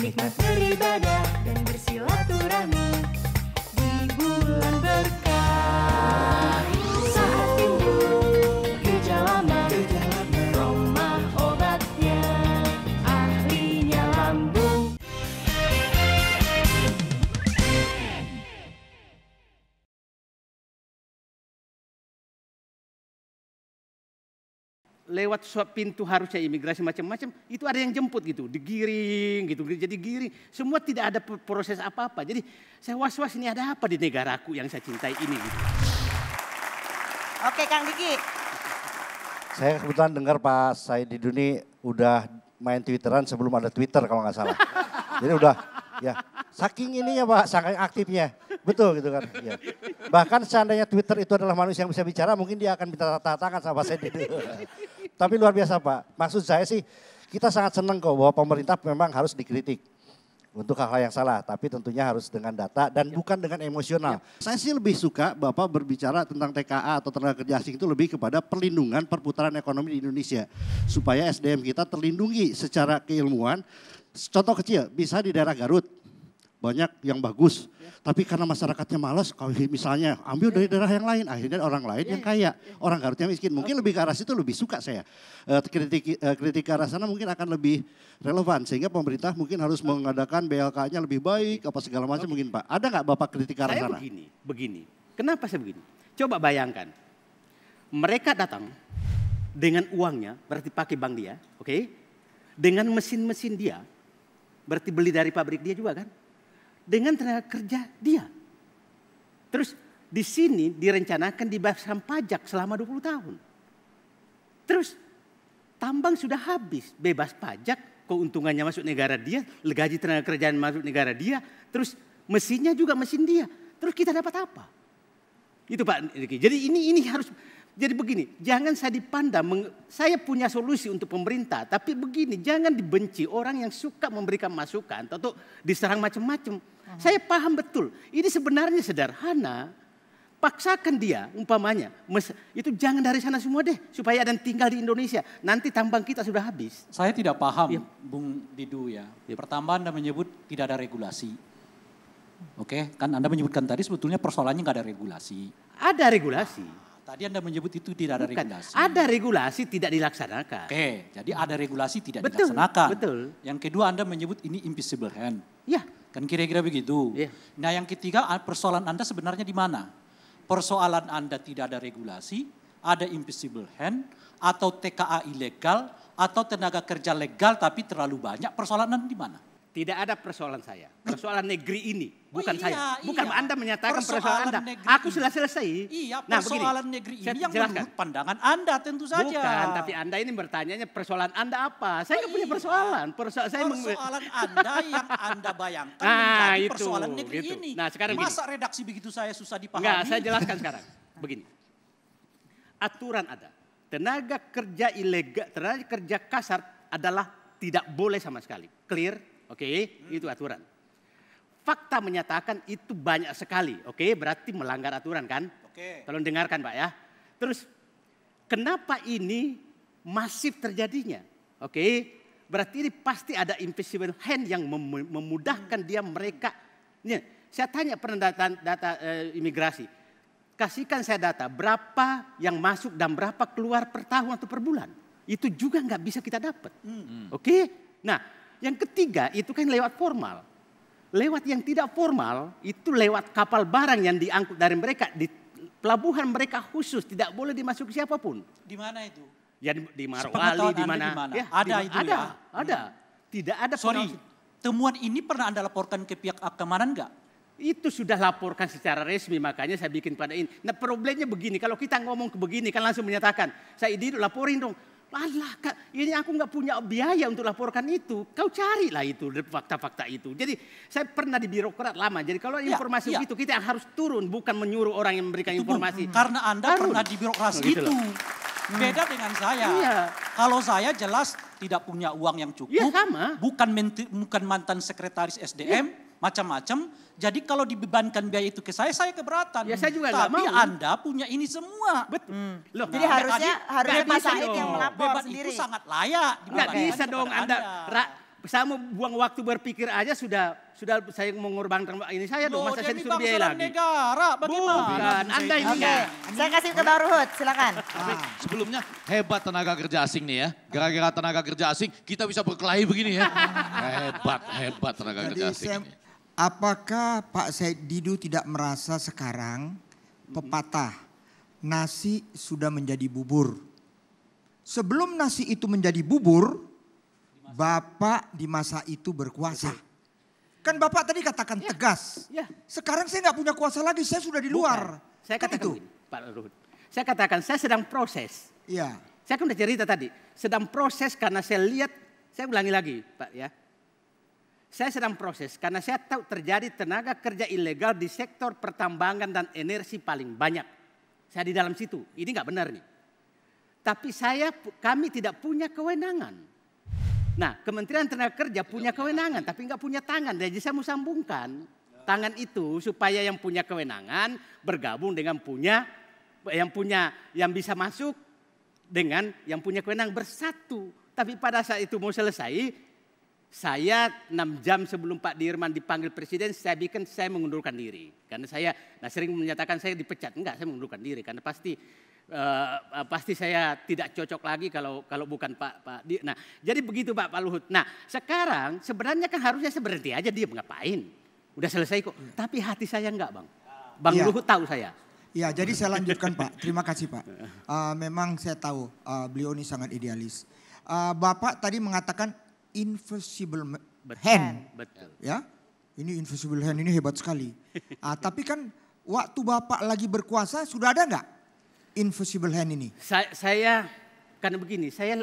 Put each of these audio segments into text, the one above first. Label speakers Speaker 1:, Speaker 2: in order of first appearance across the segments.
Speaker 1: nikmat beribadah dan bersilaturahmi di bulan berkah. Saat itu gereja lama, Roma obatnya, ahlinya lambung.
Speaker 2: Lewat suap pintu harusnya imigrasi macam-macam, itu ada yang jemput gitu, digiring gitu, jadi giring. Semua tidak ada proses apa-apa. Jadi saya was-was ini ada apa di negaraku yang saya cintai ini gitu.
Speaker 3: Oke Kang Diki.
Speaker 4: Saya kebetulan dengar Pak Said Didu ini udah main Twitteran sebelum ada Twitter kalau nggak salah. Jadi udah ya saking ininya Pak, saking aktifnya. Betul gitu kan. Ya. Bahkan seandainya Twitter itu adalah manusia yang bisa bicara, mungkin dia akan minta tanda tangan sama Pak Said Didu. Tapi luar biasa Pak. Maksud saya sih kita sangat senang kok bahwa pemerintah memang harus dikritik untuk hal-hal yang salah. Tapi tentunya harus dengan data dan bukan dengan emosional. Saya sih lebih suka Bapak berbicara tentang TKA atau tenaga kerja asing itu lebih kepada perlindungan perputaran ekonomi di Indonesia. Supaya SDM kita terlindungi secara keilmuan. Contoh kecil, bisa di daerah Garut. Banyak yang bagus, tapi karena masyarakatnya malas, kalau misalnya ambil dari daerah yang lain, akhirnya orang lain yang kaya, orang Garutnya miskin. Mungkin lebih ke arah situ lebih suka saya. Kritik ke arah sana mungkin akan lebih relevan, sehingga pemerintah mungkin harus mengadakan BLK-nya lebih baik, apa segala macam mungkin Pak. Ada nggak Bapak kritik ke arah sana?
Speaker 2: Saya begini. Kenapa saya begini? Coba bayangkan, mereka datang dengan uangnya, berarti pakai bank dia, oke? Dengan mesin-mesin dia, berarti beli dari pabrik dia juga kan? Dengan tenaga kerja dia. Terus di sini direncanakan dibebaskan pajak selama 20 tahun. Terus tambang sudah habis, bebas pajak, keuntungannya masuk negara dia, gaji tenaga kerjaan masuk negara dia, terus mesinnya juga mesin dia. Terus kita dapat apa? Itu Pak Riki. Jadi ini harus jadi begini, jangan saya dipandang, saya punya solusi untuk pemerintah, tapi begini, jangan dibenci orang yang suka memberikan masukan atau diserang macam-macam. Saya paham betul, ini sebenarnya sederhana, paksakan dia umpamanya, itu jangan dari sana semua deh, supaya ada yang tinggal di Indonesia, nanti tambang kita sudah habis.
Speaker 5: Saya tidak paham Bung Didu ya, pertama Anda menyebut tidak ada regulasi. Oke, kan Anda menyebutkan tadi sebetulnya persoalannya nggak ada regulasi.
Speaker 2: Ada regulasi.
Speaker 5: Tadi Anda menyebut itu tidak ada regulasi.
Speaker 2: Ada regulasi tidak dilaksanakan.
Speaker 5: Oke, jadi ada regulasi tidak dilaksanakan.
Speaker 2: Betul.
Speaker 5: Yang kedua Anda menyebut ini invisible hand.
Speaker 2: Ya.
Speaker 5: Kan kira-kira begitu.
Speaker 2: Ya.
Speaker 5: Nah yang ketiga persoalan Anda sebenarnya di mana? Persoalan Anda tidak ada regulasi, ada invisible hand, atau TKA ilegal, atau tenaga kerja legal tapi terlalu banyak. Persoalan Anda di mana?
Speaker 2: Tidak ada persoalan saya. Persoalan negeri ini. Bukan saya.
Speaker 5: Iya.
Speaker 2: Bukan Anda menyatakan persoalan Anda. Aku sudah selesai.
Speaker 5: Iya, persoalan negeri ini yang
Speaker 2: jelaskan.
Speaker 5: menurut pandangan Anda tentu saja.
Speaker 2: Bukan, tapi Anda ini bertanyanya persoalan Anda apa? Saya nggak punya persoalan.
Speaker 5: Persoalan Anda yang Anda bayangkan menjadi
Speaker 2: itu,
Speaker 5: persoalan negeri
Speaker 2: gitu.
Speaker 5: ini.
Speaker 2: Nah, sekarang
Speaker 5: masa redaksi begitu saya susah dipahami?
Speaker 2: Enggak, saya jelaskan sekarang. Begini. Aturan ada. Tenaga kerja ilegal, tenaga kerja kasar adalah tidak boleh sama sekali. Clear? Oke, itu aturan. Fakta menyatakan itu banyak sekali. Oke, berarti melanggar aturan kan?
Speaker 5: Oke.
Speaker 2: Tolong dengarkan Pak ya. Terus kenapa ini masif terjadinya? Oke, berarti ini pasti ada invisible hand yang memudahkan dia mereka. Nih, saya tanya pernah data imigrasi. Kasihkan saya data berapa yang masuk dan berapa keluar per tahun atau per bulan. Itu juga nggak bisa kita dapat. Oke, nah. Yang ketiga itu kan lewat formal. Lewat yang tidak formal itu lewat kapal barang yang diangkut dari mereka. Di pelabuhan mereka khusus tidak boleh dimasuki siapapun.
Speaker 5: Di mana itu?
Speaker 2: Ya di Marwali, di mana?
Speaker 5: Ya, ada itu
Speaker 2: ada,
Speaker 5: ya?
Speaker 2: Ada. Tidak ada.
Speaker 5: Sorry, temuan ini pernah Anda laporkan ke pihak keamanan enggak?
Speaker 2: Itu sudah laporkan secara resmi, makanya saya bikin pada ini. Nah problemnya begini, kalau kita ngomong ke begini kan langsung menyatakan, saya ini laporin dong. Alah Kak, ini aku nggak punya biaya untuk laporkan itu. Kau carilah itu, fakta-fakta itu. Jadi saya pernah di birokrat lama. Jadi kalau informasi itu kita harus turun, bukan menyuruh orang yang memberikan informasi.
Speaker 5: Karena Anda pernah di birokrasi itu. Beda dengan saya.
Speaker 2: Iya.
Speaker 5: Kalau saya jelas tidak punya uang yang cukup.
Speaker 2: Iya sama.
Speaker 5: Bukan mantan sekretaris SDM, macam-macam. Jadi kalau dibebankan biaya itu ke saya keberatan.
Speaker 2: Ya saya juga nggak mau.
Speaker 5: Tapi Anda punya ini semua.
Speaker 2: Betul. Loh,
Speaker 3: jadi harusnya Pak Said yang melapor
Speaker 5: beban
Speaker 3: sendiri.
Speaker 5: itu sangat layak.
Speaker 2: Nggak bisa dong Anda. saya mau buang waktu berpikir aja sudah saya mengorbankan ini saya dong. Masa saya disuruh biaya lagi?
Speaker 5: Negara, bagaimana?
Speaker 2: Bukan, Anda ini
Speaker 3: Oke,
Speaker 2: enggak.
Speaker 3: saya kasih ke Bang Ruhut, silakan.
Speaker 6: Sebelumnya hebat tenaga kerja asing nih ya. Gara-gara tenaga kerja asing kita bisa berkelahi begini ya. Hebat tenaga kerja
Speaker 7: Jadi
Speaker 6: asing. Ini.
Speaker 7: apakah Pak Said Didu tidak merasa sekarang pepatah nasi sudah menjadi bubur? Sebelum nasi itu menjadi bubur, Bapak di masa itu berkuasa. Kan Bapak tadi katakan tegas.
Speaker 2: Ya.
Speaker 7: Sekarang saya nggak punya kuasa lagi, saya sudah di luar.
Speaker 2: Bukan. Saya
Speaker 7: Kan
Speaker 2: katakan
Speaker 7: itu.
Speaker 2: begini, Pak Ruhut. Saya katakan saya sedang proses.
Speaker 7: Iya.
Speaker 2: Saya kan udah cerita tadi, sedang proses karena saya lihat, saya ulangi lagi Pak ya. Saya sedang proses karena saya tahu terjadi tenaga kerja ilegal di sektor pertambangan dan energi paling banyak. Saya di dalam situ, ini nggak benar nih. Tapi kami tidak punya kewenangan. Nah, Kementerian Tenaga Kerja punya kewenangan tapi nggak punya tangan. Jadi saya mau sambungkan tangan itu supaya yang punya kewenangan bergabung dengan yang bisa masuk dengan yang punya kewenangan bersatu. Tapi pada saat itu mau selesai, saya 6 jam sebelum Pak Dirman dipanggil Presiden, saya mengundurkan diri. Karena saya sering menyatakan saya dipecat. Enggak, saya mengundurkan diri karena pasti saya tidak cocok lagi kalau bukan Pak. Nah, jadi begitu Pak Luhut. Nah, sekarang sebenarnya kan harusnya saya berhenti aja, dia ngapain? Udah selesai kok. Tapi hati saya enggak, Bang. Bang
Speaker 7: Iya.
Speaker 2: Luhut tahu saya.
Speaker 7: Ya, jadi saya lanjutkan Pak. Terima kasih Pak. Memang saya tahu beliau ini sangat idealis. Bapak tadi mengatakan invisible hand.
Speaker 2: Betul.
Speaker 7: Ya, ini invisible hand ini hebat sekali. Tapi kan waktu Bapak lagi berkuasa sudah ada nggak invisible hand ini?
Speaker 2: Saya karena begini, saya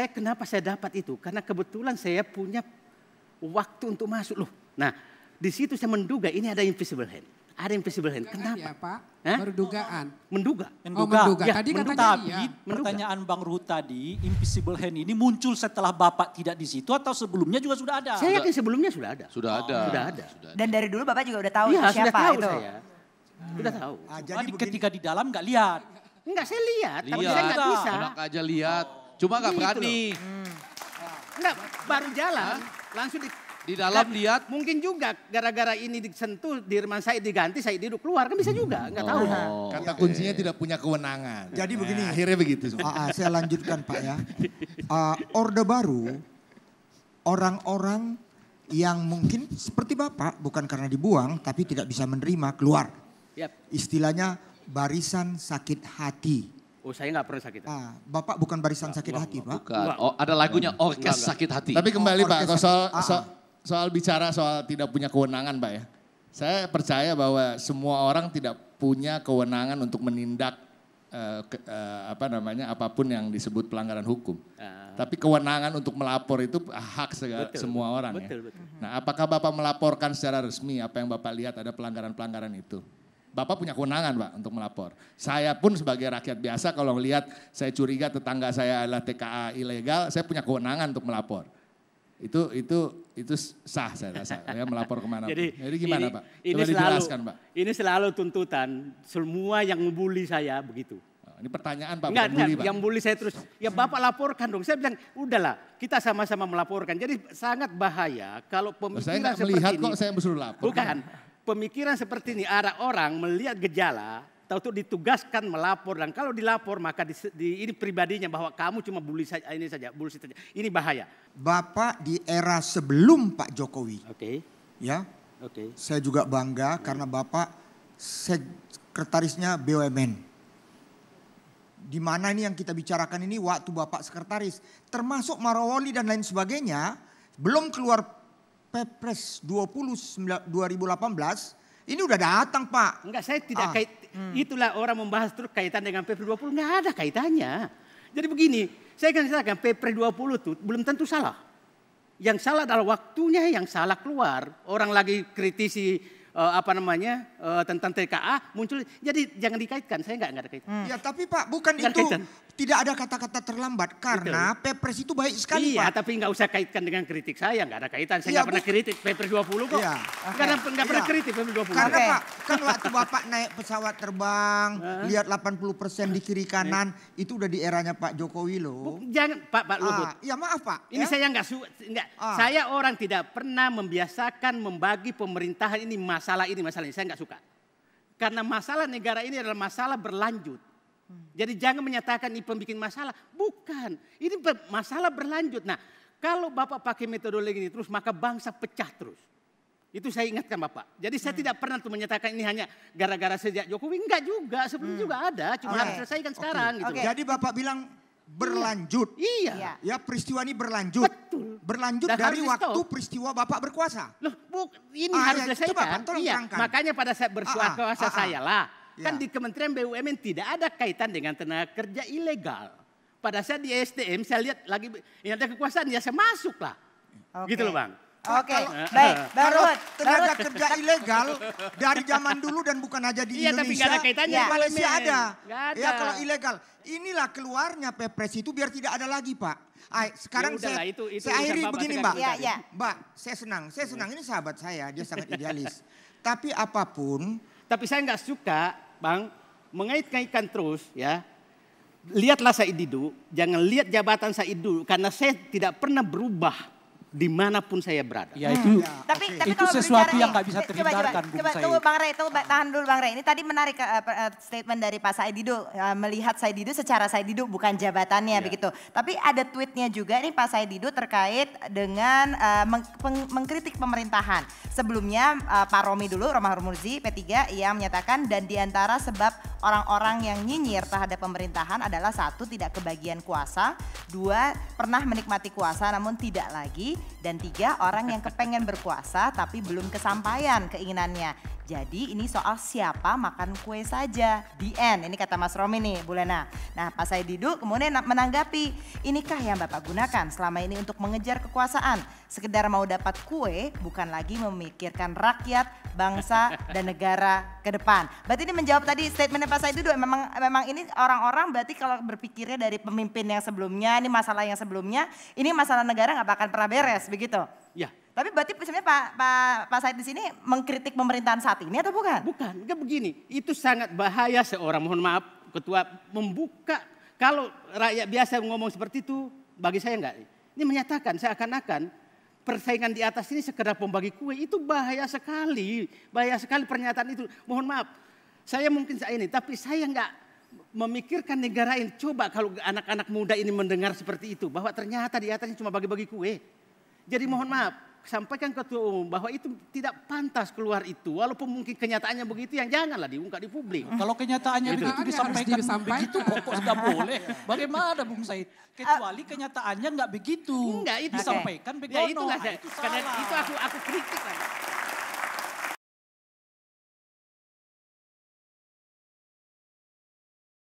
Speaker 2: kenapa saya dapat itu? Karena kebetulan saya punya waktu untuk masuk loh. Nah, di situ saya menduga ini ada invisible hand. Ada invisible hand.
Speaker 8: Dugaan
Speaker 2: Kenapa?
Speaker 8: ya Pak,
Speaker 2: Hah?
Speaker 8: baru dugaan.
Speaker 2: Menduga.
Speaker 8: Oh menduga,
Speaker 2: Ya,
Speaker 8: tadi
Speaker 2: menduga.
Speaker 8: katanya
Speaker 5: Tapi
Speaker 8: iya.
Speaker 5: pertanyaan Bang Ruhut tadi, invisible hand ini muncul setelah Bapak tidak di situ atau sebelumnya juga sudah ada?
Speaker 2: Saya yakin sebelumnya sudah ada.
Speaker 6: Sudah ada.
Speaker 2: Sudah ada.
Speaker 3: Dan dari dulu Bapak juga udah tahu
Speaker 2: Iya,
Speaker 3: itu
Speaker 2: sudah
Speaker 3: siapa
Speaker 2: tahu
Speaker 3: itu.
Speaker 2: saya. Sudah tahu.
Speaker 5: Jadi ketika di dalam nggak lihat.
Speaker 2: Enggak, saya lihat. Tapi
Speaker 6: Lihat.
Speaker 2: saya nggak bisa.
Speaker 6: Enak aja lihat. Cuma nggak
Speaker 2: Gitu
Speaker 6: berani.
Speaker 2: Enggak, baru jalan. Langsung
Speaker 6: Di dalam lihat.
Speaker 2: Mungkin juga gara-gara ini disentuh, Dirman Said diganti, Said Didu keluar. Kan bisa juga, enggak tahu.
Speaker 6: Oh,
Speaker 9: Kata kuncinya tidak punya kewenangan.
Speaker 7: Jadi
Speaker 9: Nah,
Speaker 7: begini.
Speaker 9: akhirnya begitu.
Speaker 7: Saya lanjutkan Pak ya. Orde Baru, orang-orang yang mungkin seperti Bapak, bukan karena dibuang, tapi tidak bisa menerima, keluar.
Speaker 2: Yap.
Speaker 7: Istilahnya barisan sakit hati.
Speaker 2: Oh, saya nggak pernah sakit.
Speaker 7: Bapak bukan barisan sakit hati Pak.
Speaker 6: bukan. Oh, ada lagunya Orkes Sakit Hati.
Speaker 9: Tapi kembali Pak,
Speaker 7: orkes-
Speaker 9: kalau soal bicara soal tidak punya kewenangan Pak ya. Saya percaya bahwa semua orang tidak punya kewenangan untuk menindak apapun yang disebut pelanggaran hukum. Tapi kewenangan untuk melapor itu hak semua orang ya.
Speaker 2: Betul.
Speaker 9: Nah, apakah Bapak melaporkan secara resmi apa yang Bapak lihat ada pelanggaran-pelanggaran itu? Bapak punya kewenangan Pak untuk melapor. Saya pun sebagai rakyat biasa kalau melihat saya curiga tetangga saya adalah TKA ilegal, saya punya kewenangan untuk melapor. Itu sah saya rasa ya melapor kemana. Jadi gimana Pak? Coba dijelaskan Pak.
Speaker 2: Ini selalu tuntutan semua yang membuli saya begitu.
Speaker 9: Ini pertanyaan Pak,
Speaker 2: Enggak,
Speaker 9: bukan bully Pak.
Speaker 2: yang bully saya terus, ya Bapak laporkan dong. Saya bilang, udahlah kita sama-sama melaporkan. Jadi sangat bahaya kalau
Speaker 9: Saya
Speaker 2: pemikiran
Speaker 9: nggak
Speaker 2: seperti
Speaker 9: melihat
Speaker 2: ini.
Speaker 9: kok saya suruh lapor.
Speaker 2: Bukan, pemikiran seperti ini ada orang melihat gejala, tahu ditugaskan melapor. Dan kalau dilapor maka ini pribadinya bahwa kamu cuma bully saja, ini saja, bullshit saja. Ini bahaya.
Speaker 7: Bapak di era sebelum Pak Jokowi.
Speaker 2: Oke.
Speaker 7: Ya,
Speaker 2: Oke.
Speaker 7: saya juga bangga karena Bapak sekretarisnya BUMN. Di mana ini yang kita bicarakan ini waktu Bapak sekretaris. Termasuk Marawali dan lain sebagainya. Belum keluar Perpres 2018. Ini udah datang Pak.
Speaker 2: Enggak, saya tidak itulah orang membahas terus kaitan dengan PP 20. Enggak ada kaitannya. Jadi begini, saya kan katakan PP 20 itu belum tentu salah. Yang salah adalah waktunya yang salah keluar. Orang lagi kritisi tentang TKA muncul. Jadi jangan dikaitkan, saya enggak ada kaitan.
Speaker 7: Ya tapi Pak bukan
Speaker 2: Nggak
Speaker 7: itu.
Speaker 2: kaitan.
Speaker 7: tidak ada kata-kata terlambat karena Pepres itu baik sekali
Speaker 2: Iya,
Speaker 7: Pak.
Speaker 2: tapi nggak usah kaitkan dengan kritik saya, nggak ada kaitan. Saya
Speaker 7: Iya,
Speaker 2: nggak pernah kritik Pepres 20 kok.
Speaker 7: Iya.
Speaker 2: Nggak pernah kritik Pepres 20.
Speaker 7: Karena
Speaker 3: Oke.
Speaker 7: Pak, kan waktu Bapak naik pesawat terbang, lihat 80% di kiri kanan, itu udah di eranya Pak Jokowi loh.
Speaker 2: Jangan Pak Luhut.
Speaker 7: Ya maaf Pak.
Speaker 2: Ini
Speaker 7: ya.
Speaker 2: saya nggak saya orang tidak pernah membiasakan membagi pemerintahan ini masalah ini. Saya nggak suka. Karena masalah negara ini adalah masalah berlanjut. Jadi jangan menyatakan ini pembikin masalah. Bukan. Ini masalah berlanjut. Nah, kalau Bapak pakai metodologi ini terus maka bangsa pecah terus. Itu saya ingatkan Bapak. Jadi saya tidak pernah tuh menyatakan ini hanya gara-gara sejak Jokowi. Enggak juga. Sebelum juga ada. Cuma harus selesaikan sekarang. Gitu.
Speaker 7: Jadi Bapak bilang berlanjut.
Speaker 2: Iya.
Speaker 7: Ya peristiwa ini berlanjut.
Speaker 2: Betul.
Speaker 7: Berlanjut
Speaker 2: Dan
Speaker 7: dari
Speaker 2: harus
Speaker 7: waktu
Speaker 2: di-stop.
Speaker 7: peristiwa Bapak berkuasa.
Speaker 2: Loh, ini
Speaker 7: Ah,
Speaker 2: harus
Speaker 7: ya,
Speaker 2: selesaikan.
Speaker 7: coba, Pak, tolong
Speaker 2: Iya,
Speaker 7: terangkan.
Speaker 2: makanya pada saat berkuasa saya lah. Kan
Speaker 7: Ya.
Speaker 2: di Kementerian BUMN tidak ada kaitan dengan tenaga kerja ilegal. Pada saat di SDM saya lihat lagi ini ada kekuasaan ya saya masuk lah.
Speaker 3: Oke.
Speaker 2: Gitu loh Bang.
Speaker 3: Oke, baik. Bang
Speaker 7: Kalau
Speaker 3: Ruhut,
Speaker 7: tenaga kerja ilegal dari zaman dulu dan bukan aja di
Speaker 2: Iya, tapi
Speaker 7: Indonesia.
Speaker 2: nggak ada kaitannya
Speaker 7: Di
Speaker 2: dengan
Speaker 7: Malaysia
Speaker 2: BUMN.
Speaker 7: ada.
Speaker 2: Nggak ada.
Speaker 7: Ya kalau ilegal. Inilah keluarnya Pepres itu biar tidak ada lagi Pak. Sekarang
Speaker 2: Ya udahlah,
Speaker 7: saya,
Speaker 2: itu
Speaker 7: saya akhiri
Speaker 2: urusan Bapak
Speaker 7: begini
Speaker 2: sekarang.
Speaker 7: Mbak.
Speaker 3: Iya, iya.
Speaker 7: Mbak, saya senang. Ini sahabat saya, dia sangat idealis. Tapi apapun.
Speaker 2: Tapi saya nggak suka Bang mengait-ngaitkan terus ya. Lihatlah Said Didu, jangan lihat jabatan Said Didu karena saya tidak pernah berubah dimanapun saya berada.
Speaker 5: Ya itu
Speaker 3: Tapi
Speaker 5: itu
Speaker 3: kalau
Speaker 5: sesuatu
Speaker 3: berbicara
Speaker 5: yang
Speaker 3: nih,
Speaker 5: nggak bisa terhindarkan, Bung
Speaker 3: Coba
Speaker 5: Said.
Speaker 3: tunggu Bang Rey, tahan dulu Bang Rey. Ini tadi menarik statement dari Pak Said Didu, melihat Said Didu secara Said Didu bukan jabatannya begitu. Tapi ada tweetnya juga nih Pak Said Didu terkait dengan mengkritik pemerintahan. Sebelumnya Pak Romi dulu, Romahur Muzi P3 yang menyatakan dan diantara sebab orang-orang yang nyinyir terhadap pemerintahan adalah satu tidak kebagian kuasa, dua pernah menikmati kuasa namun tidak lagi, dan tiga orang yang kepengen berkuasa tapi belum kesampaian keinginannya. Jadi ini soal siapa makan kue saja. The end. Ini kata Mas Romi nih, Bu Lena. Nah Pak Said Didu kemudian menanggapi, inikah yang Bapak gunakan selama ini untuk mengejar kekuasaan? Sekedar mau dapat kue, bukan lagi memikirkan rakyat, bangsa, dan negara ke depan. Berarti ini menjawab tadi statementnya Pak Said Didu. Memang ini orang-orang berarti kalau berpikirnya dari pemimpin yang sebelumnya, ini masalah yang sebelumnya, ini masalah negara nggak akan pernah beres, begitu?
Speaker 2: Ya.
Speaker 3: Tapi berarti sebenarnya Pak Said di sini mengkritik pemerintahan saat ini atau bukan?
Speaker 2: Bukan, enggak begini. Itu sangat bahaya seorang, mohon maaf Ketua, membuka. Kalau rakyat biasa ngomong seperti itu, bagi saya enggak. Ini menyatakan seakan-akan persaingan di atas ini sekedar pembagi kue. Itu bahaya sekali. Bahaya sekali pernyataan itu. Mohon maaf, saya mungkin saya ini, tapi saya enggak memikirkan negara ini. Coba kalau anak-anak muda ini mendengar seperti itu, bahwa ternyata di atasnya cuma bagi-bagi kue. Jadi mohon maaf, sampaikan Ketua Umum bahwa itu tidak pantas keluar itu. Walaupun mungkin kenyataannya begitu, yang janganlah diungkap di publik.
Speaker 5: Kalau kenyataannya
Speaker 2: Gitu.
Speaker 5: begitu disampaikan begitu pokok nggak boleh. Bagaimana Bung Said? Kecuali kenyataannya nggak begitu.
Speaker 2: Enggak, itu
Speaker 5: disampaikan
Speaker 2: Ya
Speaker 5: begono.
Speaker 2: itu nggak
Speaker 5: Ah,
Speaker 2: saya,
Speaker 5: itu
Speaker 2: karena
Speaker 5: salah.
Speaker 2: itu aku kritik lah.